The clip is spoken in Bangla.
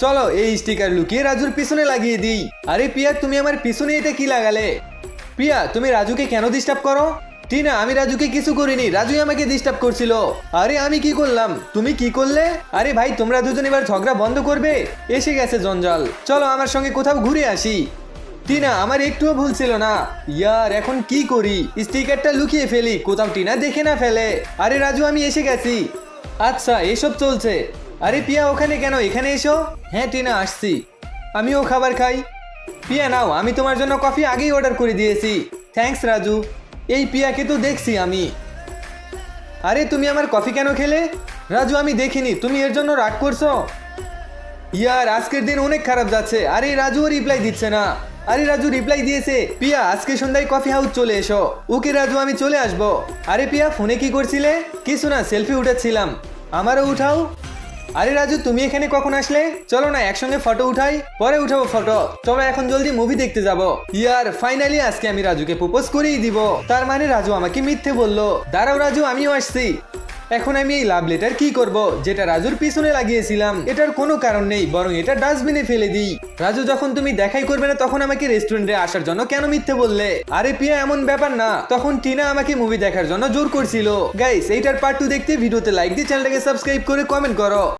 চলো এই স্টিকার লুকিয়ে রাজুর পিছনে লাগিয়ে দিই। আরে পিয়া, তুমি আমার পিছনে এটা কি লাগালে? পিয়া, তুমি রাজুকে কেন ডিস্টার্ব করো? টিনা, আমি রাজুকে কিছু করিনি, রাজুই আমাকে ডিস্টার্ব করছিল। আরে আমি কি করলাম? তুমি কি করলে? আরে ভাই, তোমরা দুজন এবার ঝগড়া বন্ধ করবে? এসে গেছে জঞ্জাল, চলো আমার সঙ্গে কোথাও ঘুরে আসি। টিনা, আমার একটুও ভুল ছিল না। ইয়ার, এখন কি করি? স্টিকারটা লুকিয়ে ফেলি, কোথাও টিনা দেখে না ফেলে। আরে রাজু, আমি এসে গেছি। আচ্ছা, এসব চলছে। আরে পিয়া, ওখানে কেন? এখানে এসো। হ্যাঁ টিনা, আসছি। আমিও খাবার খাই। পিয়া নাও, আমি তোমার জন্য কফি আগেই অর্ডার করে দিয়েছি। থ্যাঙ্কস রাজু। এই পিয়াকে তো দেখছি আমি। আরে তুমি আমার কফি কেন খেলে? রাজু, আমি দেখিনি, তুমি এর জন্য রাগ করছো? ইয়ার, আজকের দিন অনেক খারাপ যাচ্ছে। আরে রাজুও রিপ্লাই দিচ্ছে না। আরে রাজু রিপ্লাই দিয়েছে। পিয়া, আজকে সন্ধ্যায় কফি হাউস চলে এসো। ওকে রাজু, আমি চলে আসবো। আরে পিয়া, ফোনে কি করছিলে? কিছু না, সেলফি উঠাচ্ছিলাম। আমারও উঠাও। আরে রাজু, তুমি এখানে কখন আসলে? চলো না একসঙ্গে ফটো উঠাই, পরে উঠাবো ফটো। চলো এখন জলদি মুভি দেখতে যাব। ইয়ার, ফাইনালি আজকে আমি রাজুকে প্রপোজ করেই দিব। তার মানে রাজু আমাকে মিথ্যে বললো। দাঁড়াও রাজু, আমিও আসছি। এখন আমি এই লাভ লেটার কি করব? যেটা রাজুর পিছনে লাগিয়েছিলাম, এটার কোনো কারণ নেই, বরং এটা ডাস্টবিনে ফেলে দিই। রাজু, যখন তুমি দেখাই করবে না তখন আমাকে রেস্টুরেন্টে আসার জন্য কেন মিথ্যে বললে? আরে পিয়া, এমন ব্যাপার না, তখন টিনা আমাকে মুভি দেখার জন্য জোর করছিল। গাইস, এইটার পার্ট 2 দেখতে ভিডিওতে লাইক দিয়ে চ্যানেলটাকে সাবস্ক্রাইব করে কমেন্ট করো।